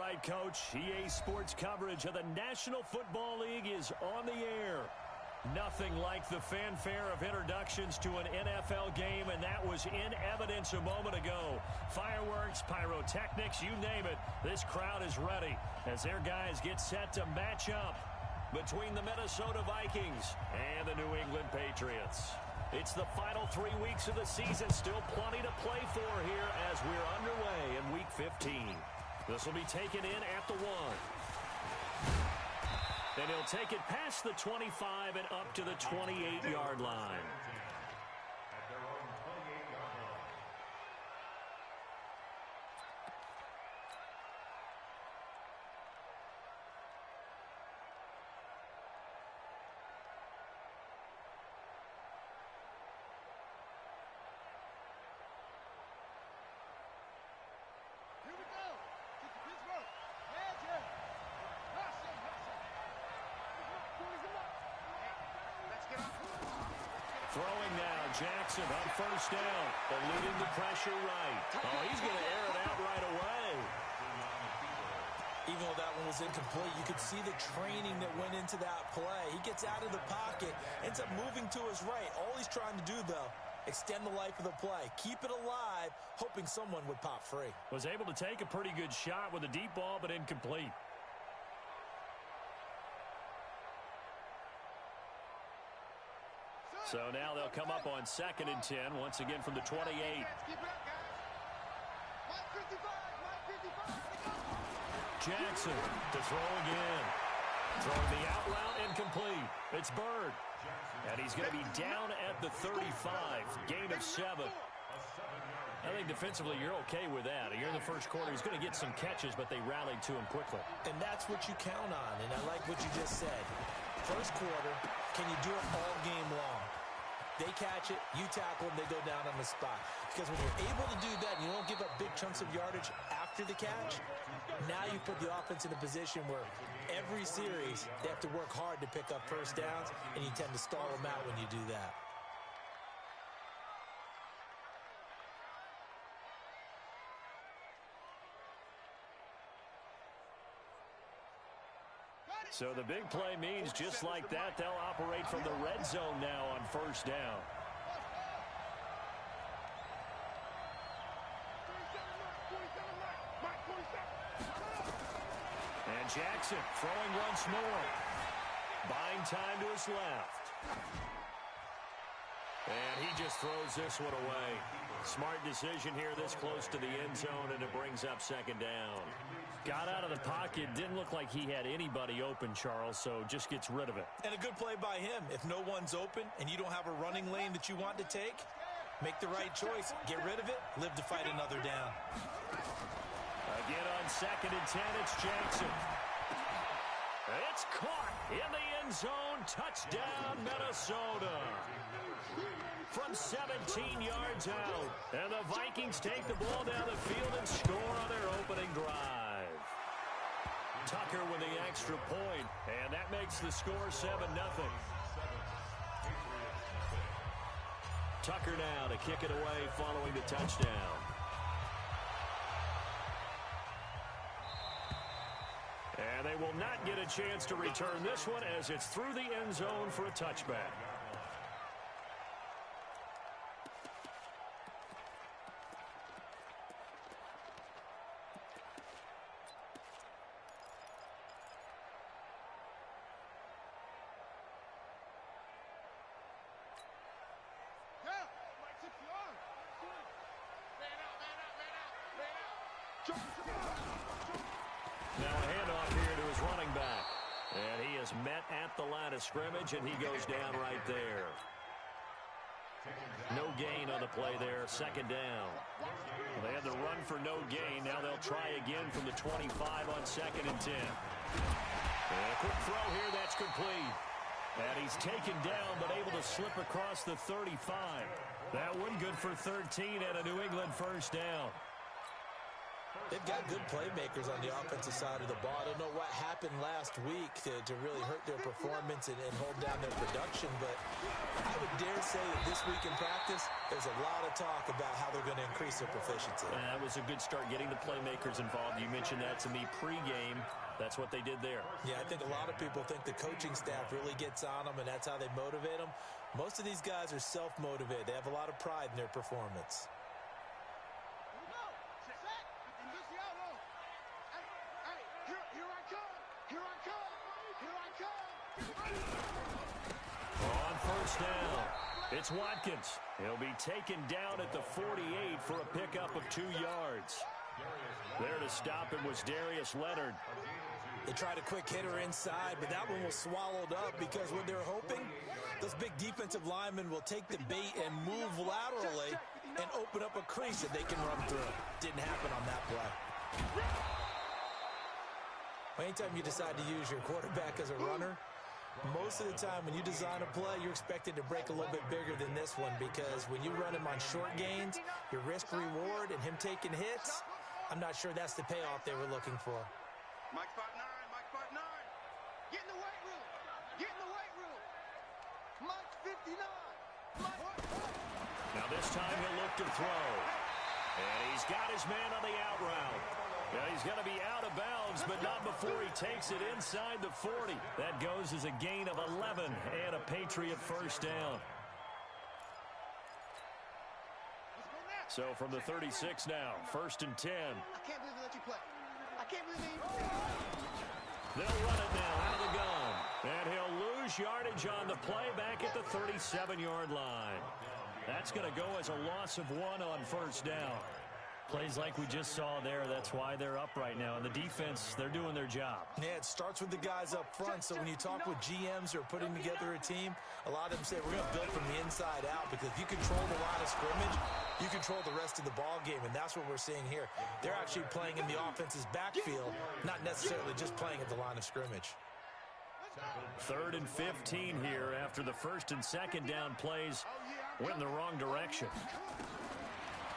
right, Coach. EA Sports coverage of the National Football League is on the air. Nothing like the fanfare of introductions to an NFL game, and that was in evidence a moment ago. Fireworks, pyrotechnics, you name it. This crowd is ready as their guys get set to match up between the Minnesota Vikings and the New England Patriots. It's the final 3 weeks of the season. Still plenty to play for here as we're underway in Week 15. This will be taken in at the 1. And he'll take it past the 25 and up to the 28-yard line. At their own 28-yard line. Here we go. Get to Pittsburgh. Magic. Throwing now, Jackson on first down, eluding the pressure right. Oh, he's going to air it out right away. Even though that one was incomplete, you could see the training that went into that play. He gets out of the pocket, ends up moving to his right. All he's trying to do, though, extend the life of the play, keep it alive, hoping someone would pop free. Was able to take a pretty good shot with a deep ball, but incomplete. So now they'll come up on 2nd and 10, once again from the 28. Jackson to throw again. Throwing the out route, incomplete. It's Bird. And he's going to be down at the 35. Gain of 7. I think defensively you're okay with that. You're in the first quarter. He's going to get some catches, but they rallied to him quickly. And that's what you count on, and I like what you just said. First quarter, can you do it all game long? They catch it, you tackle them, they go down on the spot. Because when you're able to do that and you don't give up big chunks of yardage after the catch, now you put the offense in a position where every series they have to work hard to pick up first downs, and you tend to stall them out when you do that. So the big play means just like that, they'll operate from the red zone now on first down. And Jackson throwing once more. Buying time to his left. And he just throws this one away. Smart decision here this close to the end zone, and it brings up 2nd down. Got out of the pocket. Didn't look like he had anybody open, Charles, so just gets rid of it. And a good play by him. If no one's open and you don't have a running lane that you want to take, make the right choice. Get rid of it. Live to fight another down. Again on 2nd and 10, it's Jackson. It's caught in the end zone. Touchdown, Minnesota. From 17 yards out. And the Vikings take the ball down the field and score on their opening drive. Tucker with the extra point, and that makes the score 7-0. Tucker now to kick it away following the touchdown. And they will not get a chance to return this one as it's through the end zone for a touchback. Met at the line of scrimmage, and he goes down right there. No gain on the play there, 2nd down. Well, they had the run for no gain. Now they'll try again from the 25 on 2nd and 10. And a quick throw here, that's complete. And he's taken down, but able to slip across the 35. That one good for 13 and a New England first down. They've got good playmakers on the offensive side of the ball. I don't know what happened last week to really hurt their performance and hold down their production, but I would dare say that this week in practice, there's a lot of talk about how they're going to increase their proficiency. That was a good start, getting the playmakers involved. You mentioned that to me pregame. That's what they did there. Yeah, I think a lot of people think the coaching staff really gets on them, and that's how they motivate them. Most of these guys are self-motivated. They have a lot of pride in their performance. Here we go. Set. And just the out low. Hey, here I come. Here I come. Here I come. On first down, it's Watkins. He'll be taken down at the 48 for a pickup of 2 yards. There to stop him was Darius Leonard. They tried a quick hitter inside, but that one was swallowed up because what they're hoping, those big defensive linemen will take the bait and move laterally and open up a crease that they can run through. Didn't happen on that play. Anytime you decide to use your quarterback as a runner, most of the time when you design a play, you're expected to break a little bit bigger than this one, because when you run him on short gains, your risk-reward and him taking hits, I'm not sure that's the payoff they were looking for. Mike 5'9", Mike 5'9". Get in the weight room. Get in the weight room. Mike 59. Now this time he'll look to throw. And he's got his man on the out route. Yeah, he's going to be out of bounds, but not before he takes it inside the 40. That goes as a gain of 11 and a Patriot first down. So from the 36 now, 1st and 10. I can't believe they let you play. I can't believe they... They'll run it now out of the gun. And he'll lose yardage on the play back at the 37-yard line. That's going to go as a loss of 1 on first down. Plays like we just saw there, that's why they're up right now. And the defense, they're doing their job. Yeah, it starts with the guys up front. So when you talk with GMs who are putting together a team, a lot of them say, we're going to build from the inside out, because if you control the line of scrimmage, you control the rest of the ball game, and that's what we're seeing here. They're actually playing in the offense's backfield, not necessarily just playing at the line of scrimmage. 3rd and 15 here after the 1st and 2nd down plays went in the wrong direction.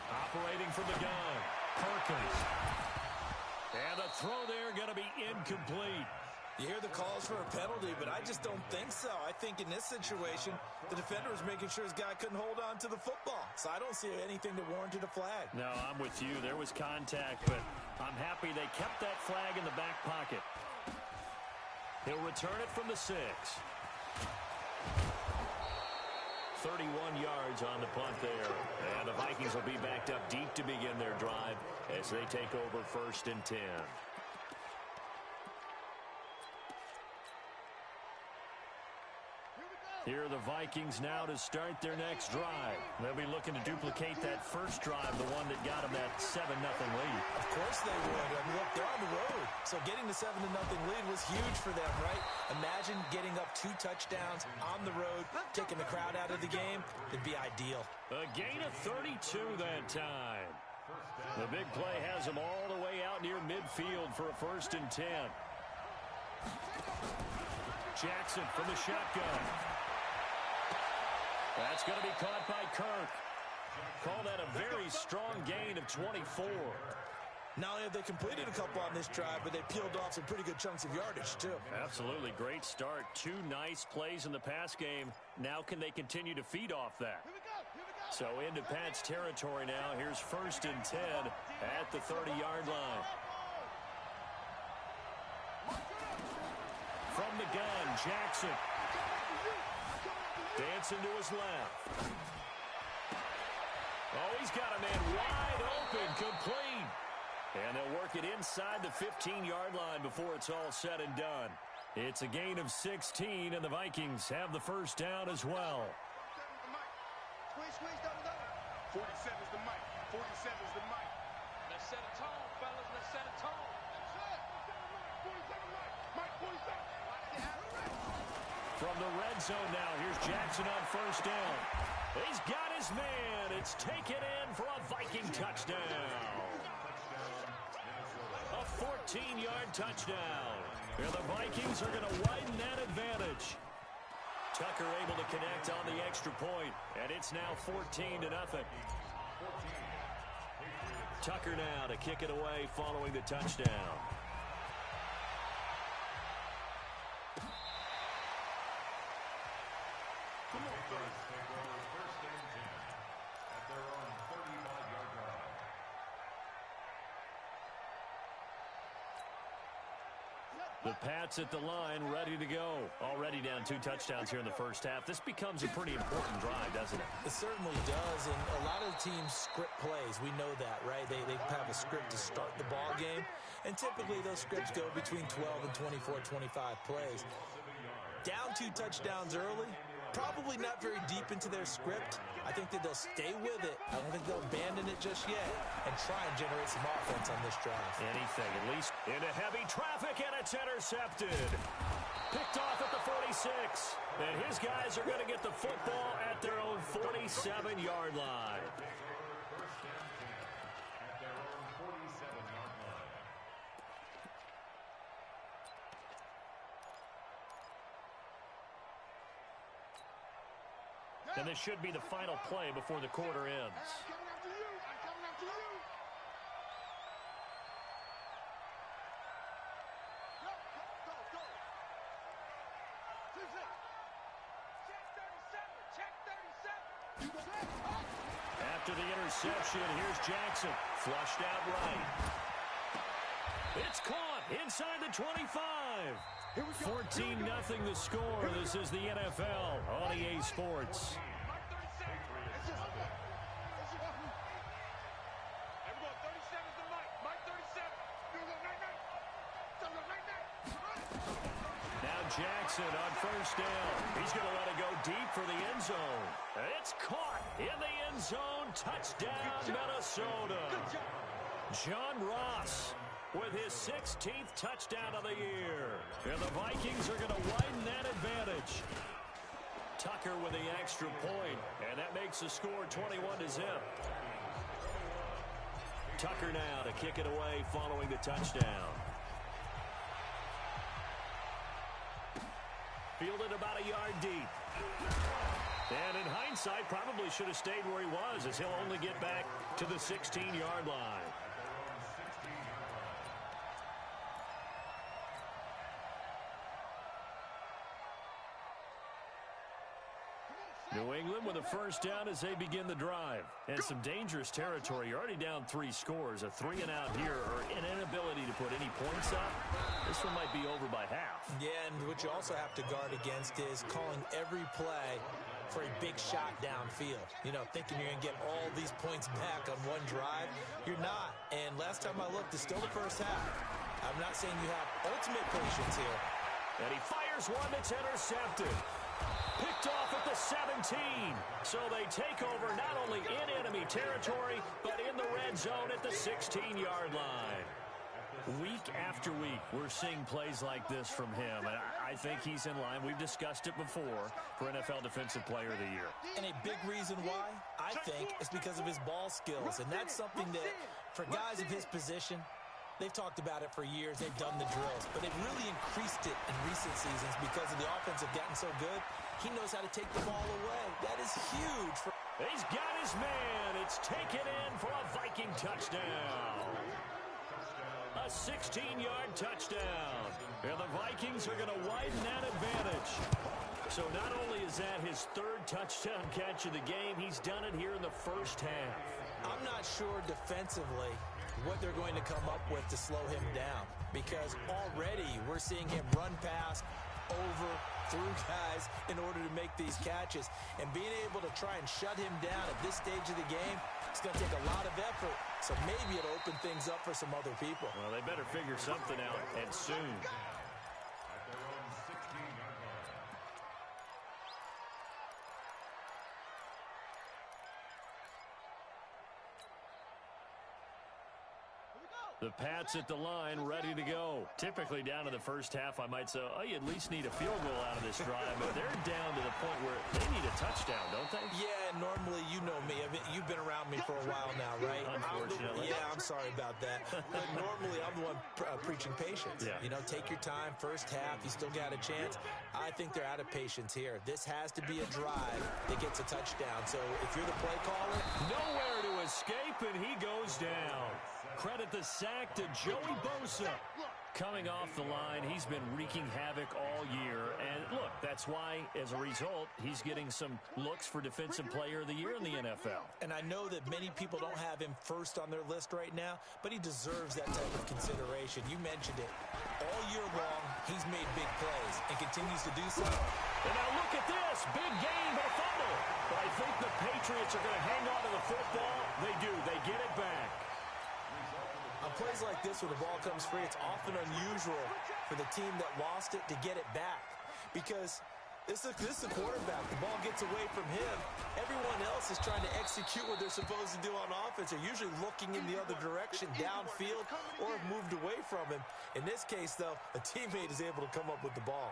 Operating from the gun, Perkins. And the throw there going to be incomplete. You hear the calls for a penalty, but I just don't think so. I think in this situation, the defender was making sure his guy couldn't hold on to the football. So I don't see anything that warranted a flag. No, I'm with you. There was contact, but I'm happy they kept that flag in the back pocket. He'll return it from the 6. 31 yards on the punt there. And the Vikings will be backed up deep to begin their drive as they take over 1st and 10. Here are the Vikings now to start their next drive. They'll be looking to duplicate that first drive, the one that got them that 7-0 lead. Of course they would. I mean, look, they're on the road. So getting the 7-0 lead was huge for them, right? Imagine getting up 2 touchdowns on the road, taking the crowd out of the game. It'd be ideal. A gain of 32 that time. The big play has them all the way out near midfield for a 1st and 10. Jackson from the shotgun. That's going to be caught by Kirk. Call that a very strong gain of 24. Not only have they completed a couple on this drive, but they peeled off some pretty good chunks of yardage, too. Absolutely. Great start. 2 nice plays in the pass game. Now can they continue to feed off that? Here we go. So into Pat's territory now. Here's 1st and 10 at the 30-yard line. From the gun, Jackson. Dancing to his left. Oh, he's got a man wide open, complete. And they'll work it inside the 15-yard line before it's all said and done. It's a gain of 16, and the Vikings have the first down as well. Squeeze, double. 47 is the mic. 47 is the mic. Let's set a tone, fellas. Let's set a tone. That's it. 47 mic. Mike 47. From the red zone now, here's Jackson on first down. He's got his man. It's taken in for a Viking touchdown. A 14-yard touchdown. And the Vikings are going to widen that advantage. Tucker able to connect on the extra point, and it's now 14-0. Tucker now to kick it away following the touchdown. The Pats at the line, ready to go. Already down 2 touchdowns here in the first half. This becomes a pretty important drive, doesn't it? It certainly does, and a lot of teams script plays. We know that, right? They have a script to start the ball game, and typically those scripts go between 12 and 24, 25 plays. Down 2 touchdowns early, probably not very deep into their script. I think that they'll stay with it. I don't think they'll abandon it just yet and try and generate some offense on this drive. Anything, at least into heavy traffic, and it's intercepted. Picked off at the 46. And his guys are going to get the football at their own 47-yard line. And this should be the final play before the quarter ends. I'm coming after you. I'm coming after you. Go, go, go, go. Check 37. You go back. After the interception, here's Jackson. Flushed out right. It's caught inside the 25. 14-0 the score. This is the NFL on EA Sports. Now Jackson on first down. He's going to let it go deep for the end zone. It's caught in the end zone. Touchdown, Minnesota. John Ross with his 16th touchdown of the year. And the Vikings are going to widen that advantage. Tucker with the extra point, and that makes the score 21-0. Tucker now to kick it away following the touchdown. Fielded about a yard deep. And in hindsight, probably should have stayed where he was, as he'll only get back to the 16-yard line. New England with a first down as they begin the drive. And some dangerous territory. You're already down 3 scores. A 3-and-out here, or an inability to put any points up. This one might be over by half. Yeah, and what you also have to guard against is calling every play for a big shot downfield. You know, thinking you're going to get all these points back on one drive. You're not. And last time I looked, it's still the first half. I'm not saying you have ultimate patience here. And he fires one that's intercepted. Picked off at the 17. So they take over not only in enemy territory, but in the red zone at the 16-yard line. Week after week, we're seeing plays like this from him, and I think he's in line. We've discussed it before for NFL Defensive Player of the Year. And a big reason why, I think, is because of his ball skills, and that's something that, for guys of his position, they've talked about it for years. They've done the drills, but they've really increased it in recent seasons because of the offense have gotten so good. He knows how to take the ball away. That is huge. He's got his man. It's taken in for a Viking touchdown. A 16-yard touchdown. And the Vikings are going to widen that advantage. So not only is that his 3rd touchdown catch of the game, he's done it here in the first half. I'm not sure defensively what they're going to come up with to slow him down, because already we're seeing him run past, over, through guys in order to make these catches. And being able to try and shut him down at this stage of the game, it's going to take a lot of effort. So maybe it'll open things up for some other people. Well, they better figure something out, and soon. The Pats at the line, ready to go. Typically down in the first half, I might say, oh, you at least need a field goal out of this drive. But they're down to the point where they need a touchdown, don't they? Yeah, normally, you know me. I mean, you've been around me for a while now, right? Unfortunately. I'm sorry about that. But normally, I'm the one preaching patience. Yeah. You know, take your time. First half, you still got a chance. I think they're out of patience here. This has to be a drive that gets a touchdown. So if you're the play caller, nowhere to escape, and he goes down. Credit the sack to Joey Bosa. Coming off the line, he's been wreaking havoc all year. And look, that's why, as a result, he's getting some looks for Defensive Player of the Year in the NFL. And I know that many people don't have him first on their list right now, but he deserves that type of consideration. You mentioned it. All year long, he's made big plays and continues to do so. And now look at this. Big gain, but a fumble. But I think the Patriots are going to hang on to the football. They do. They get it back. On plays like this where the ball comes free, it's often unusual for the team that lost it to get it back. Because this is the quarterback. The ball gets away from him. Everyone else is trying to execute what they're supposed to do on offense. They're usually looking in the other direction, downfield, or have moved away from him. In this case, though, a teammate is able to come up with the ball.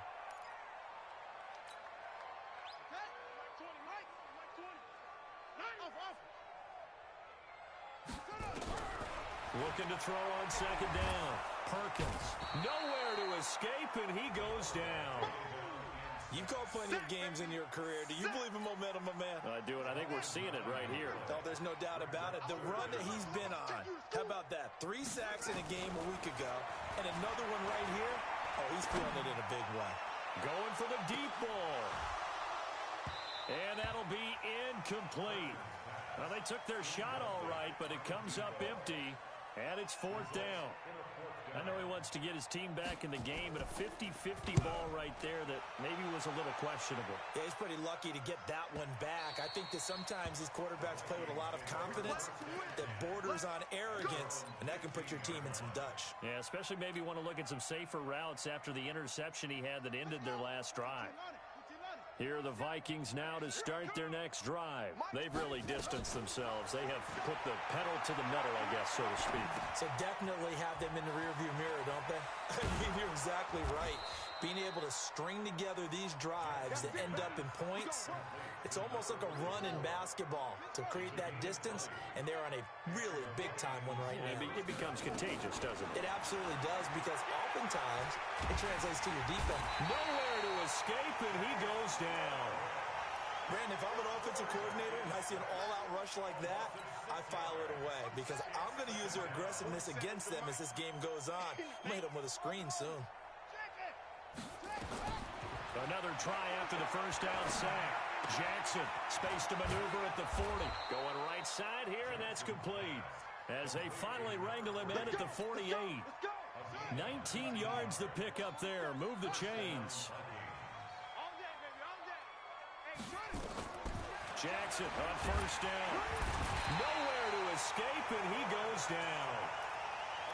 Looking to throw on second down. Perkins, nowhere to escape, and he goes down. You've called plenty of games in your career. Do you believe in momentum, my man? I do, and I think we're seeing it right here. Oh, there's no doubt about it. The run that he's been on, how about that? 3 sacks in a game a week ago, and another one right here. Oh, he's feeling it in a big way. Going for the deep ball. And that'll be incomplete. Well, they took their shot all right, but it comes up empty. And it's 4th down. I know he wants to get his team back in the game, but a 50-50 ball right there that maybe was a little questionable. Yeah, he's pretty lucky to get that one back. I think that sometimes these quarterbacks play with a lot of confidence that borders on arrogance, and that can put your team in some Dutch. Yeah, especially maybe want to look at some safer routes after the interception he had that ended their last drive. Here are the Vikings now to start their next drive. They've really distanced themselves. They have put the pedal to the metal, I guess, so to speak. So definitely have them in the rearview mirror, don't they? I mean, you're exactly right. Being able to string together these drives that end up in points, it's almost like a run in basketball to create that distance, and they're on a really big-time one right now. It becomes contagious, doesn't it? It absolutely does, because oftentimes it translates to your defense. Nowhere to escape, and he goes down. Brandon, if I'm an offensive coordinator and I see an all-out rush like that, I file it away, because I'm going to use their aggressiveness against them as this game goes on. I'm going to hit them with a screen soon. Another try after the first down sack. Jackson, space to maneuver at the 40. Going right side here, and that's complete. As they finally wrangle him in at the 48. 19 yards to pick up there. Move the chains. Jackson on first down. Nowhere to escape, and he goes down.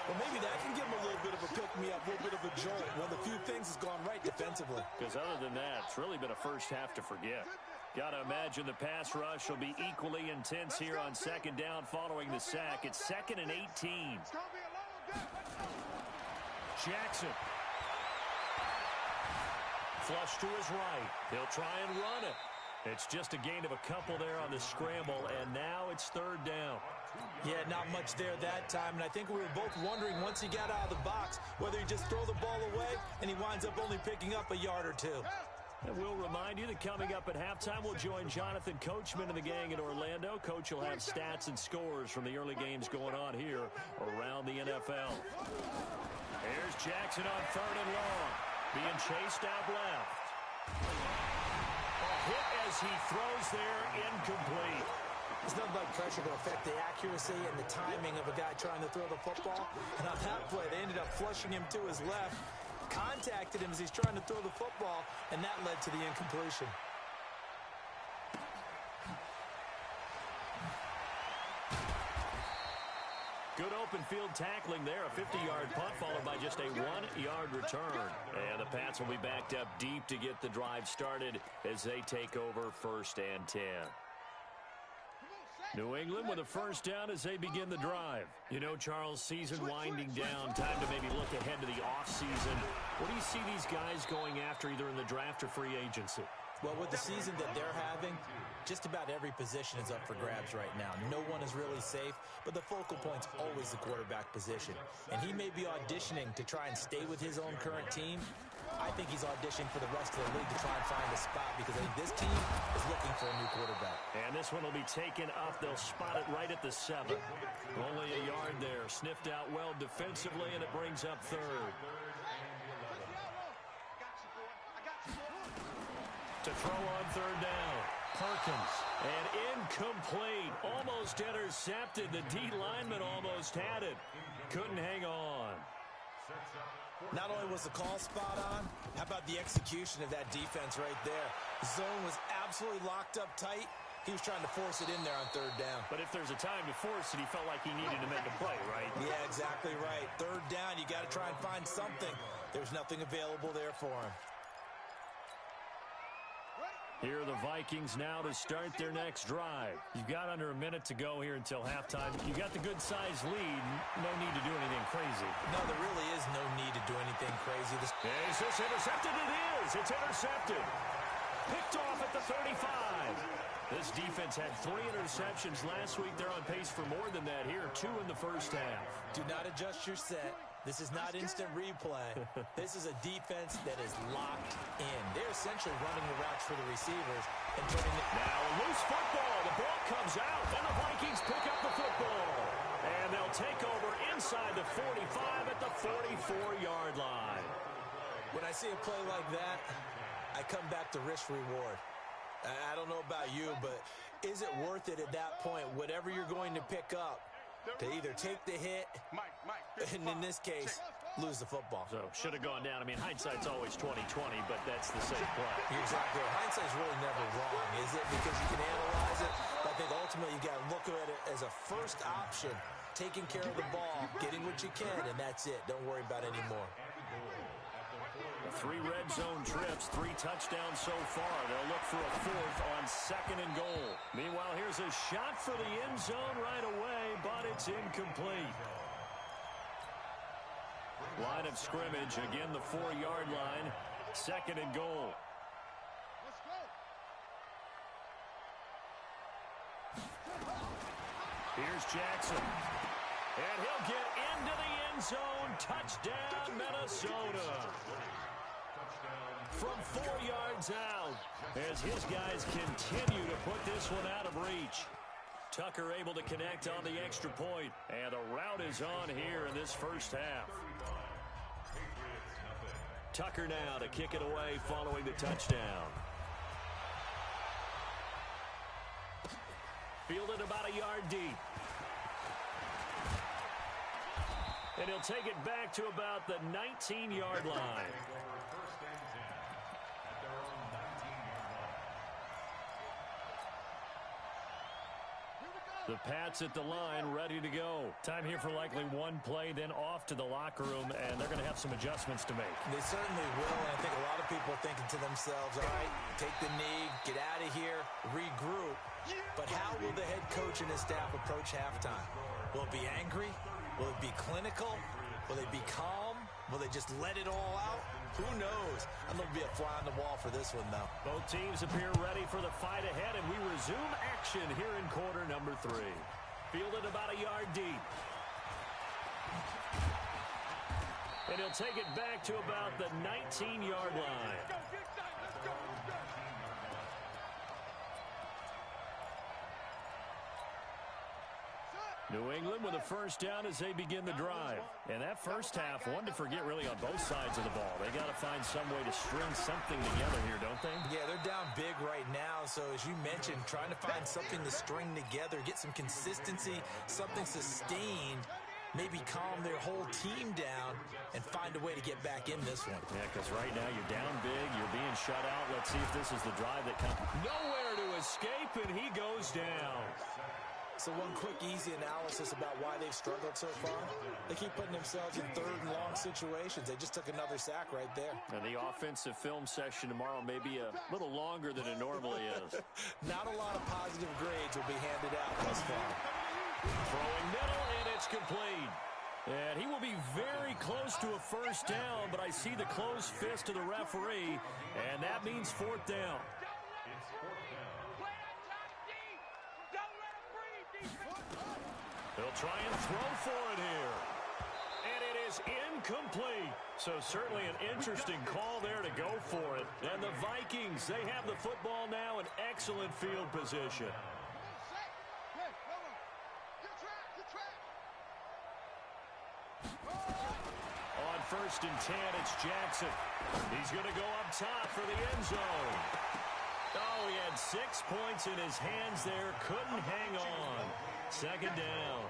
Well, maybe that can give him a little bit of a pick-me-up, a little bit of a jolt. One of the few things has gone right defensively. Because other than that, it's really been a first half to forget. Got to imagine the pass rush will be equally intense here on second down following the sack. It's 2nd and 18. Jackson. Flush to his right. He'll try and run it. It's just a gain of a couple there on the scramble, and now it's 3rd down. Yeah, not much there that time, and I think we were both wondering once he got out of the box whether he just throw the ball away and he winds up only picking up a yard or two. And we'll remind you that coming up at halftime, we'll join Jonathan Coachman and the gang in Orlando. Coach will have stats and scores from the early games going on here around the NFL. Here's Jackson on 3rd and long, being chased out left. A hit as he throws there, incomplete. There's nothing like pressure to affect the accuracy and the timing of a guy trying to throw the football. And on that play, they ended up flushing him to his left, contacted him as he's trying to throw the football, and that led to the incompletion. Good open field tackling there. A 50-yard punt followed by just a 1-yard return. And the Pats will be backed up deep to get the drive started as they take over 1st and 10. New England with a first down as they begin the drive. You know, Charles, season winding down. Time to maybe look ahead to the offseason. What do you see these guys going after either in the draft or free agency? Well, with the season that they're having, just about every position is up for grabs right now. No one is really safe, but the focal point's always the quarterback position. And he may be auditioning to try and stay with his own current team. I think he's auditioning for the rest of the league to try and find a spot because I think this team is looking for a new quarterback. And And this one will be taken up. They'll spot it right at the 7. Only a yard there. Sniffed out well defensively, and it brings up third. To throw on third down. Perkins. And incomplete. Almost intercepted. The D lineman almost had it. Couldn't hang on. Not only was the call spot on, how about the execution of that defense right there? The zone was absolutely locked up tight. He was trying to force it in there on third down. But if there's a time to force it, he felt like he needed to make a play, right? Yeah, exactly right. Third down, you got to try and find something. There's nothing available there for him. Here are the Vikings now to start their next drive. You've got under a minute to go here until halftime. You've got the good-sized lead. No need to do anything crazy. No, there really is no need to do anything crazy. Is this intercepted? It is. It's intercepted. Picked off at the 35. This defense had 3 interceptions last week. They're on pace for more than that here. 2 in the first half. Do not adjust your set. This is not instant replay. This is a defense that is locked in. They're essentially running the routes for the receivers and turning it. Now a loose football. The ball comes out, and the Vikings pick up the football. And they'll take over inside the 45 at the 44-yard line. When I see a play like that, I come back to risk-reward. I don't know about you, but is it worth it at that point, whatever you're going to pick up, to either take the hit, and in this case, lose the football? So, should have gone down. I mean, hindsight's always 20/20, but that's the safe play. You're exactly right. Hindsight's really never wrong, is it? Because you can analyze it, but I think ultimately you got to look at it as a first option, taking care of the ball, getting what you can, and that's it. Don't worry about any more. 3 red zone trips, 3 touchdowns so far. They'll look for a 4th on 2nd and goal. Meanwhile, here's a shot for the end zone right away, but it's incomplete. Line of scrimmage, again the 4-yard line, 2nd and goal. Here's Jackson. And he'll get into the end zone. Touchdown, Minnesota. From 4 yards out, as his guys continue to put this one out of reach. Tucker able to connect on the extra point, and the route is on here in this first half. Tucker now to kick it away following the touchdown. Fielded about a yard deep. And he'll take it back to about the 19-yard line. The Pats at the line, ready to go. Time here for likely one play, then off to the locker room, and they're going to have some adjustments to make. They certainly will, and I think a lot of people are thinking to themselves, all right, take the knee, get out of here, regroup. But how will the head coach and his staff approach halftime? Will it be angry? Will it be clinical? Will they be calm? Will they just let it all out? Who knows? I'm going to be a fly on the wall for this one, though. Both teams appear ready for the fight ahead, and we resume action here in quarter number 3. Fielded about a yard deep. And he'll take it back to about the 19-yard line. New England with a first down as they begin the drive. And that first half, one to forget really on both sides of the ball. They got to find some way to string something together here, don't they? Yeah, they're down big right now. So as you mentioned, trying to find something to string together, get some consistency, something sustained, maybe calm their whole team down and find a way to get back in this one. Yeah, because right now you're down big, you're being shut out. Let's see if this is the drive that comes. Nowhere to escape, and he goes down. So one quick, easy analysis about why they've struggled so far. They keep putting themselves in 3rd and long situations. They just took another sack right there. And the offensive film session tomorrow may be a little longer than it normally is. Not a lot of positive grades will be handed out thus far. Throwing middle, and it's complete. And he will be very close to a first down, but I see the closed fist of the referee, and that means 4th down. They'll try and throw for it here. And it is incomplete. So certainly an interesting call there to go for it. And the Vikings, they have the football now in excellent field position. first and 10. It's Jackson. He's going to go up top for the end zone. Oh, he had 6 points in his hands there. Couldn't hang on. Second down.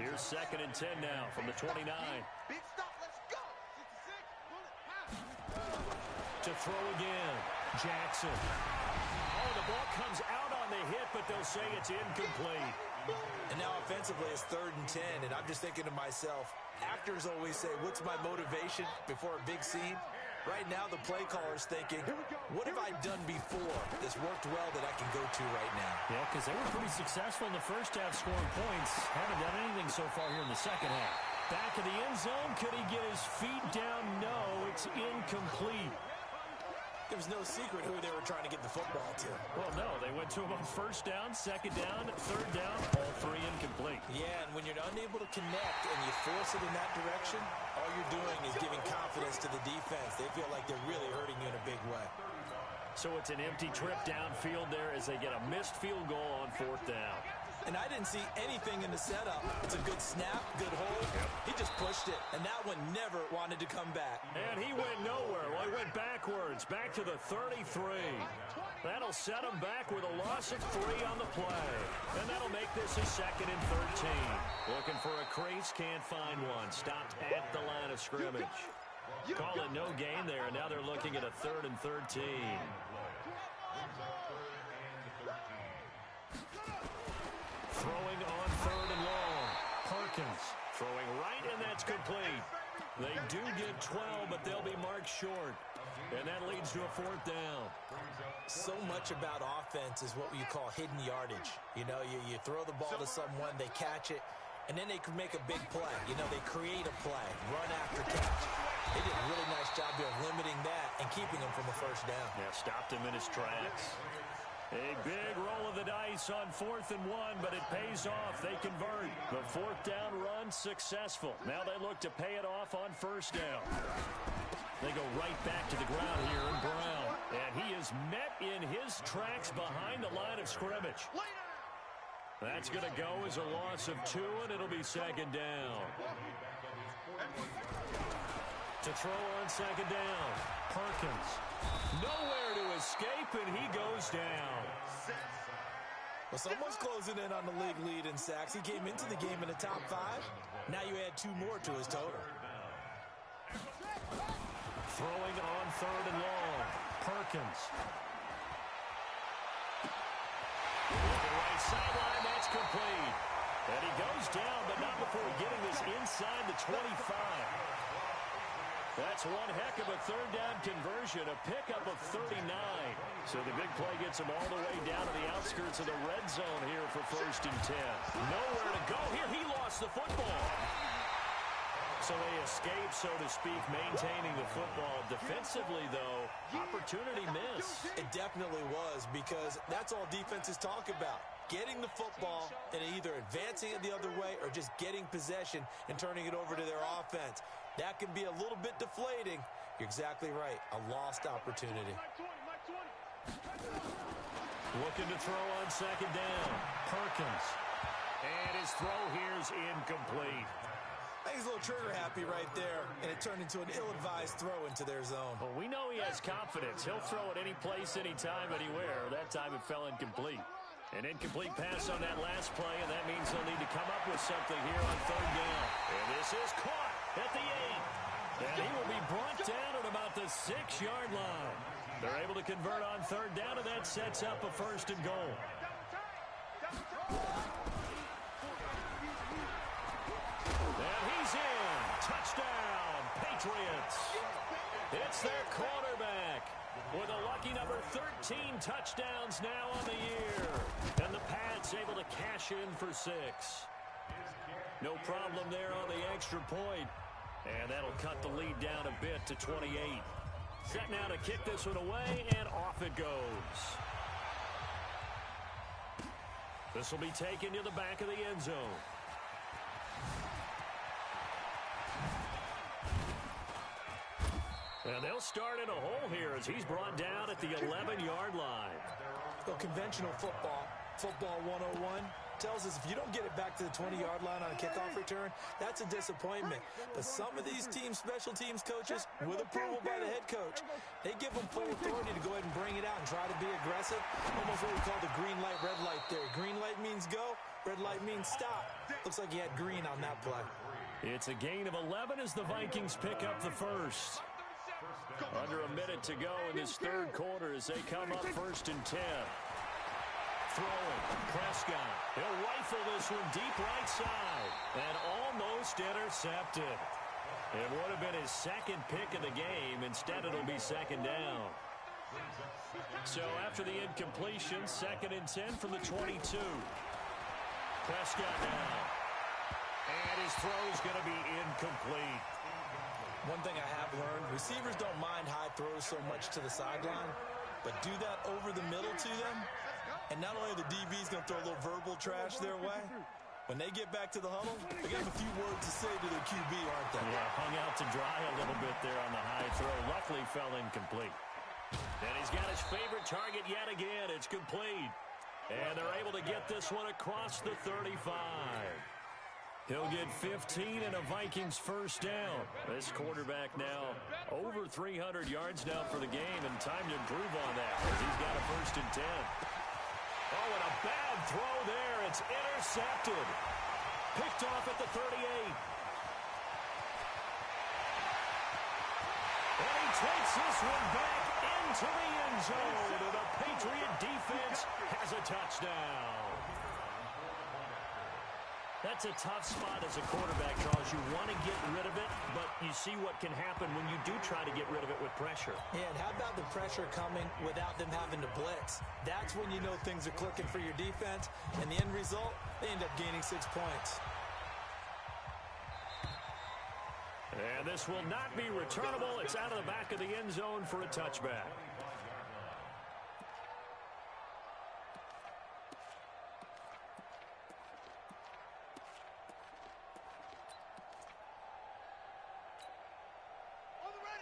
Here's second and 10 now from the 29. Big stop. Let's go. 66. To throw again. Jackson. Oh, the ball comes out on the hit, but they'll say it's incomplete. And now offensively it's 3rd and 10, and I'm just thinking to myself, actors always say, what's my motivation before a big scene? Right now the play caller's thinking, what have I done before that's worked well that I can go to right now? Yeah, because they were pretty successful in the first half scoring points. Haven't done anything so far here in the second half. Back in the end zone. Could he get his feet down? No, it's incomplete. There was no secret who they were trying to get the football to. Well, no, they went to him on first down, second down, third down, all 3 incomplete. Yeah, and when you're unable to connect and you force it in that direction, all you're doing is giving confidence to the defense. They feel like they're really hurting you in a big way. So it's an empty trip downfield there as they get a missed field goal on 4th down. And I didn't see anything in the setup. It's a good snap, good hold. He just pushed it, and that one never wanted to come back. And he went nowhere. Well, he went backwards, back to the 33. That'll set him back with a loss of 3 on the play. And that'll make this a 2nd and 13. Looking for a crease, can't find one. Stopped at the line of scrimmage. Call it no gain there, and now they're looking at a 3rd and 13. Throwing on 3rd and long. Perkins throwing right, and that's complete. They do get 12, but they'll be marked short. And that leads to a 4th down. So much about offense is what you call hidden yardage. You know, you throw the ball to someone, they catch it, and then they can make a big play. You know, they create a play, run after catch. They did a really nice job here of limiting that and keeping him from the first down. Yeah, stopped him in his tracks. A big roll of the dice on 4th and 1, but it pays off. They convert. The 4th down run successful. Now they look to pay it off on 1st down. They go right back to the ground here in Brown. And he is met in his tracks behind the line of scrimmage. That's going to go as a loss of 2, and it'll be 2nd down. To throw on 2nd down. Perkins. Nowhere to escape, and he goes down. Well, someone's closing in on the league lead in sacks. He came into the game in the top 5. Now you add 2 more to his total. Throwing on 3rd and long. Perkins. The right sideline, that's complete. And he goes down, but not before getting this inside the 25. That's one heck of a 3rd down conversion, a pickup of 39. So the big play gets him all the way down to the outskirts of the red zone here for 1st and 10. Nowhere to go here. He lost the football. So they escape, so to speak, maintaining the football. Defensively, though, opportunity missed. It definitely was, because that's all defenses talk about. Getting the football and either advancing it the other way or just getting possession and turning it over to their offense. That can be a little bit deflating. You're exactly right. A lost opportunity. Looking to throw on 2nd down. Perkins. And his throw here's incomplete. I think he's a little trigger happy right there, and it turned into an ill-advised throw into their zone. Well, we know he has confidence. He'll throw it any place, anytime, anywhere. That time it fell incomplete. An incomplete pass on that last play, and that means they'll need to come up with something here on 3rd down. And this is caught at the 8. And he will be brought down at about the 6-yard line. They're able to convert on 3rd down, and that sets up a 1st and goal. And he's in. Touchdown, Patriots. It's their quarterback with a lucky number 13 touchdowns now on the year. And the Pats able to cash in for 6. No problem there on the extra point. And that'll cut the lead down a bit to 28. Set now to kick this one away, and off it goes. This will be taken to the back of the end zone. And they'll start in a hole here as he's brought down at the 11-yard line. So conventional football, football 101, tells us if you don't get it back to the 20-yard line on a kickoff return, that's a disappointment. But some of these teams, special teams coaches, with approval by the head coach, they give them full authority to go ahead and bring it out and try to be aggressive. Almost what we call the green light, red light theory. Green light means go, red light means stop. Looks like he had green on that play. It's a gain of 11 as the Vikings pick up the first. Under a minute to go in this third quarter as they come up 1st and 10. Throwing, Prescott. He'll rifle this one deep right side and almost intercepted. It would have been his second pick of the game. Instead, it'll be second down. So after the incompletion, 2nd and 10 from the 22. Prescott now. And his throw's going to be incomplete. One thing I have learned, receivers don't mind high throws so much to the sideline, but do that over the middle to them, and not only are the DBs going to throw a little verbal trash their way, when they get back to the huddle, they got a few words to say to their QB, aren't they? Yeah, hung out to dry a little bit there on the high throw. Luckily fell incomplete. And he's got his favorite target yet again. It's complete. And they're able to get this one across the 35. He'll get 15 and a Vikings first down. This quarterback now over 300 yards now for the game, and time to improve on that. He's got a 1st and 10. Oh, and a bad throw there. It's intercepted. Picked off at the 38. And he takes this one back into the end zone, and the Patriot defense has a touchdown. That's a tough spot as a quarterback, Charles. You want to get rid of it, but you see what can happen when you do try to get rid of it with pressure. Yeah, and how about the pressure coming without them having to blitz? That's when you know things are clicking for your defense, and the end result, they end up gaining 6 points. And this will not be returnable. It's out of the back of the end zone for a touchback.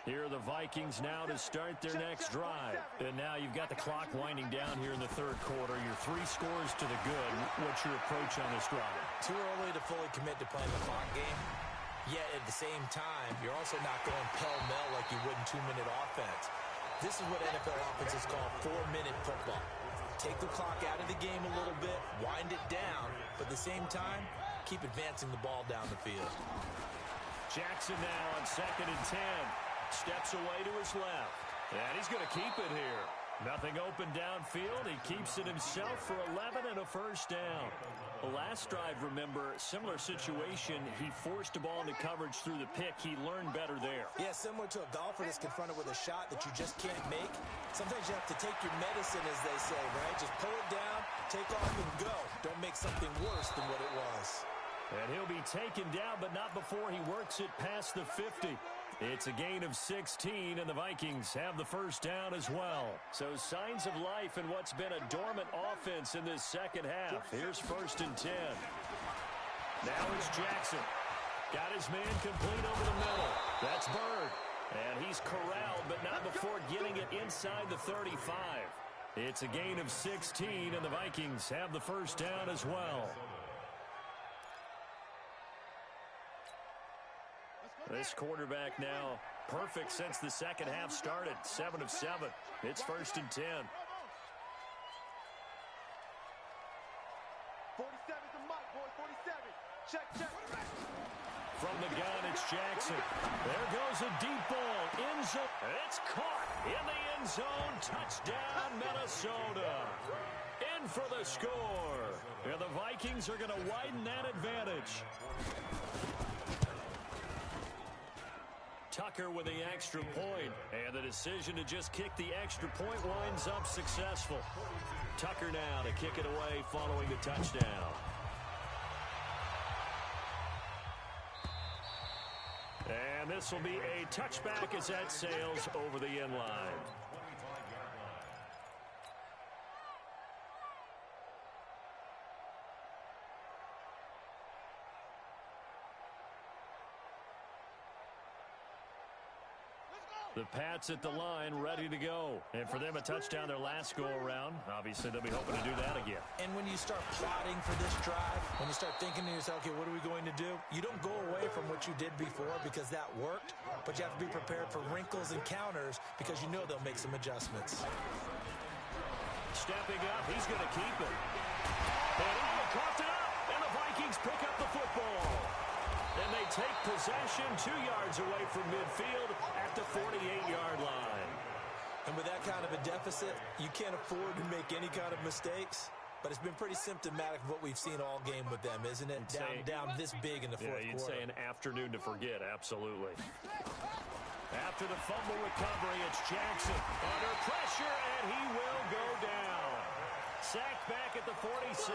Here are the Vikings now to start their next drive. And now you've got the clock winding down here in the third quarter. You're 3 scores to the good. What's your approach on this drive? Too early to fully commit to playing the clock game. Yet at the same time, you're also not going pell-mell like you would in 2-minute offense. This is what NFL offenses call 4-minute football. Take the clock out of the game a little bit, wind it down, but at the same time, keep advancing the ball down the field. Jackson now on 2nd and 10. Steps away to his left. And he's going to keep it here. Nothing open downfield. He keeps it himself for 11 and a first down. The last drive, remember, similar situation. He forced a ball into coverage through the pick. He learned better there. Yeah, similar to a golfer that's confronted with a shot that you just can't make. Sometimes you have to take your medicine, as they say, right? Just pull it down, take off, and go. Don't make something worse than what it was. And he'll be taken down, but not before he works it past the 50. It's a gain of 16, and the Vikings have the first down as well. So signs of life in what's been a dormant offense in this second half. Here's 1st and 10. Now it's Jackson. Got his man complete over the middle. That's Bird. And he's corralled, but not before getting it inside the 35. It's a gain of 16, and the Vikings have the first down as well. This quarterback now perfect since the second half started. 7 of 7. It's 1st and 10. 47's the mic, boy. 47. Check. From the gun, it's Jackson. There goes a deep ball. End zone. It's caught in the end zone. Touchdown, Minnesota. In for the score. And the Vikings are going to widen that advantage. Tucker with the extra point, and the decision to just kick the extra point winds up successful. Tucker now to kick it away following the touchdown. And this will be a touchback as that sails over the end line. The Pats at the line, ready to go. And for them, a touchdown their last go-around. Obviously, they'll be hoping to do that again. And when you start plotting for this drive, when you start thinking to yourself, okay, what are we going to do? You don't go away from what you did before because that worked, but you have to be prepared for wrinkles and counters because you know they'll make some adjustments. Stepping up, he's going to keep it. And he caught it up, and the Vikings pick up the football. And they take possession 2 yards away from midfield at the 48-yard line. And with that kind of a deficit, you can't afford to make any kind of mistakes. But it's been pretty symptomatic of what we've seen all game with them, isn't it? Down this big in the fourth quarter. Yeah, you'd say an afternoon to forget, absolutely. After the fumble recovery, it's Jackson under pressure, and he will go down. Sacked back at the 46.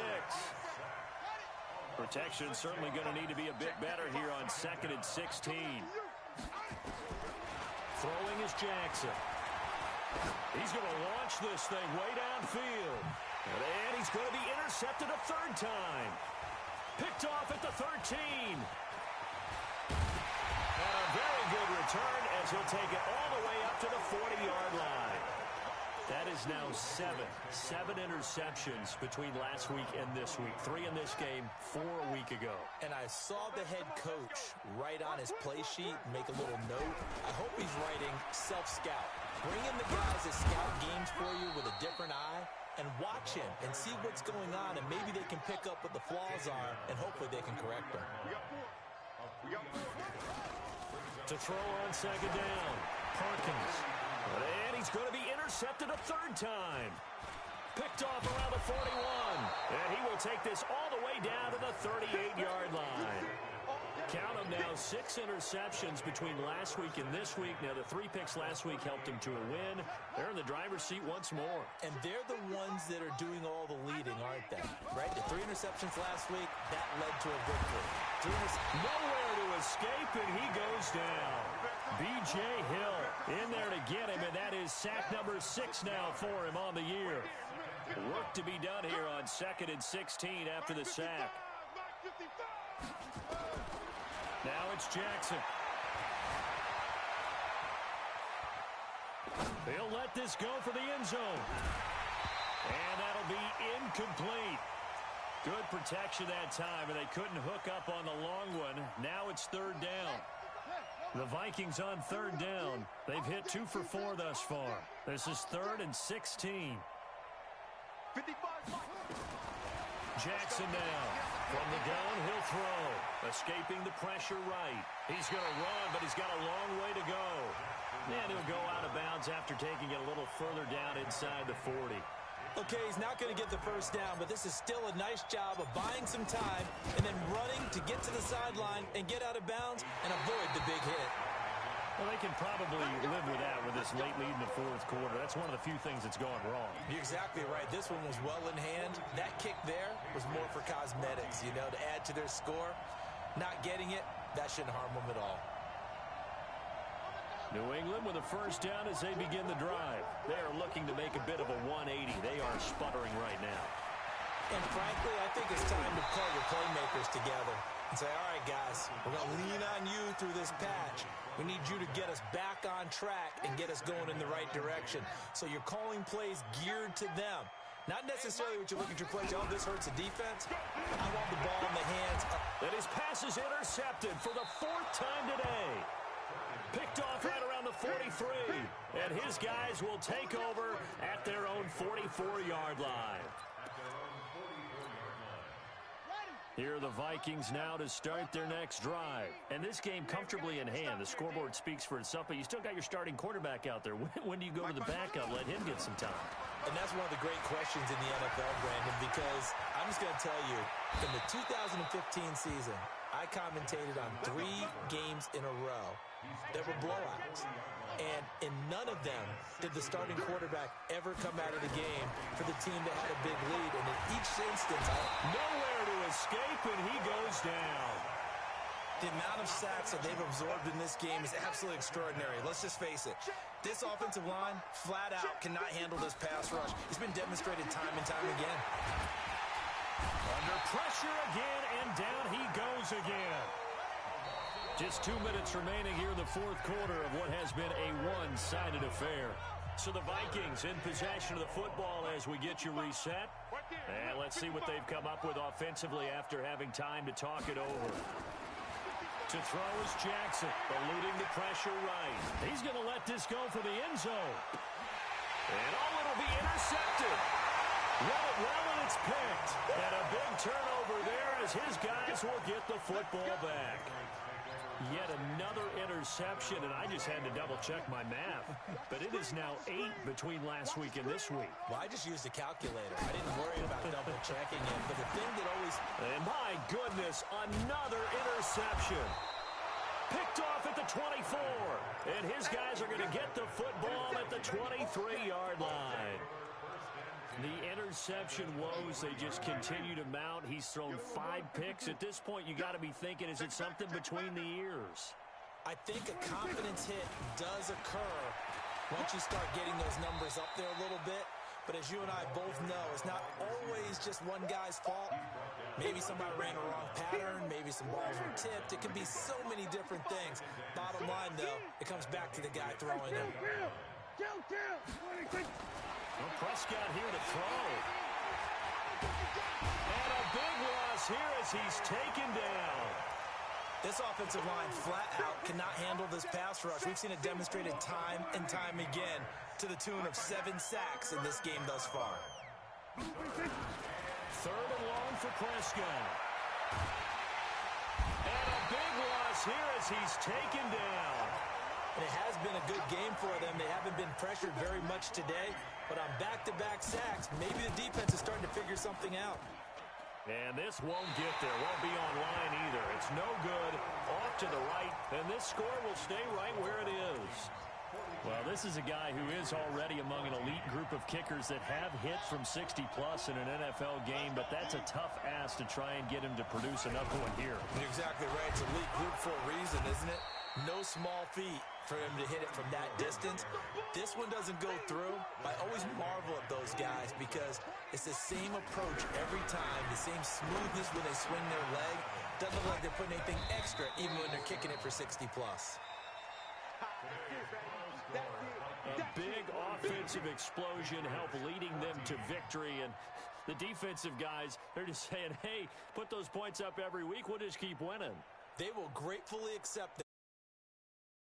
Protection certainly going to need to be a bit better here on 2nd and 16. Throwing is Jackson. He's going to launch this thing way downfield. And he's going to be intercepted a third time. Picked off at the 13. And a very good return as he'll take it all the way up to the 40-yard line. That is now 7 interceptions between last week and this week. 3 in this game, 4 a week ago. And I saw the head coach write on his play sheet, make a little note. I hope he's writing self-scout. Bring in the guys that scout games for you with a different eye and watch him and see what's going on, and maybe they can pick up what the flaws are, and hopefully they can correct them. To throw on 2nd down, Perkins. And he's going to be intercepted a third time. Picked off around the 41. And he will take this all the way down to the 38-yard line. Count them now, 6 interceptions between last week and this week. Now, the 3 picks last week helped him to a win. They're in the driver's seat once more. And they're the ones that are doing all the leading, aren't they? Right? The 3 interceptions last week, that led to a victory. Nowhere to escape, and he goes down. B.J. Hill in there to get him, and that is sack number 6 now for him on the year. Work to be done here on 2nd and 16 after the sack. Now it's Jackson. He'll let this go for the end zone. And that'll be incomplete. Good protection that time, and they couldn't hook up on the long one. Now it's 3rd down. The Vikings on 3rd down. They've hit 2 for 4 thus far. This is 3rd and 16. Jackson now. From the gun, he'll throw. Escaping the pressure right. He's going to run, but he's got a long way to go. And he'll go out of bounds after taking it a little further down inside the 40. Okay, he's not going to get the first down, but this is still a nice job of buying some time and then running to get to the sideline and get out of bounds and avoid the big hit. Well, they can probably live with that with this late lead in the 4th quarter. That's one of the few things that's gone wrong. You're exactly right. This one was well in hand. That kick there was more for cosmetics, you know, to add to their score. Not getting it, that shouldn't harm them at all. New England with a first down as they begin the drive. They are looking to make a bit of a 180. They are sputtering right now. And frankly, I think it's time to call your playmakers together and say, all right, guys, we're going to lean on you through this patch. We need you to get us back on track and get us going in the right direction. So you're calling plays geared to them. Not necessarily what you're looking to play. Oh, this hurts the defense. I want the ball in the hands. And his pass is intercepted for the 4th time today. Picked off right around the 43. And his guys will take over at their own 44-yard line. Here are the Vikings now to start their next drive. And this game comfortably in hand. The scoreboard speaks for itself, but you still got your starting quarterback out there. When do you go to the backup? Let him get some time. And that's one of the great questions in the NFL, Brandon, because I'm just going to tell you, in the 2015 season, I commentated on 3 games in a row that were blowouts. And in none of them did the starting quarterback ever come out of the game for the team that had a big lead. And in each instance, nowhere to escape, and he goes down. The amount of sacks that they've absorbed in this game is absolutely extraordinary. Let's just face it. This offensive line, flat out, cannot handle this pass rush. It's been demonstrated time and time again. Under pressure again, and down he goes again. Just 2 minutes remaining here in the fourth quarter of what has been a one-sided affair. So the Vikings in possession of the football as we get you reset. And let's see what they've come up with offensively after having time to talk it over. To throw is Jackson, eluding the pressure right. He's going to let this go for the end zone. And it'll be intercepted. Read it well, and it's picked. And a big turnover there as his guys will get the football back. Yet another interception, and I just had to double-check my math. But it is now 8 between last week and this week. Well, I just used a calculator. I didn't worry about double-checking it. But the thing that always... And my goodness, another interception. Picked off at the 24. And his guys are going to get the football at the 23-yard line. The interception woes, they just continue to mount. He's thrown 5 picks. At this point, you got to be thinking, is it something between the ears? I think a confidence hit does occur once you start getting those numbers up there a little bit. But as you and I both know, it's not always just one guy's fault. Maybe somebody ran a wrong pattern. Maybe some balls were tipped. It could be so many different things. Bottom line, though, it comes back to the guy throwing it. Well, Prescott here to throw. And a big loss here as he's taken down. This offensive line flat out cannot handle this pass rush. We've seen it demonstrated time and time again to the tune of 7 sacks in this game thus far. 3rd and long for Prescott. And a big loss here as he's taken down. And it has been a good game for them. They haven't been pressured very much today. But on back-to-back sacks, maybe the defense is starting to figure something out. And this won't get there. Won't be online either. It's no good. Off to the right. And this score will stay right where it is. Well, this is a guy who is already among an elite group of kickers that have hit from 60-plus in an NFL game. But that's a tough ask to try and get him to produce another one here. You're exactly right. It's elite group for a reason, isn't it? No small feat for him to hit it from that distance. This one doesn't go through. I always marvel at those guys because it's the same approach every time, the same smoothness when they swing their leg. Doesn't look like they're putting anything extra even when they're kicking it for 60-plus. A big offensive explosion helped leading them to victory, and the defensive guys, they're just saying, hey, put those points up every week, we'll just keep winning. They will gratefully accept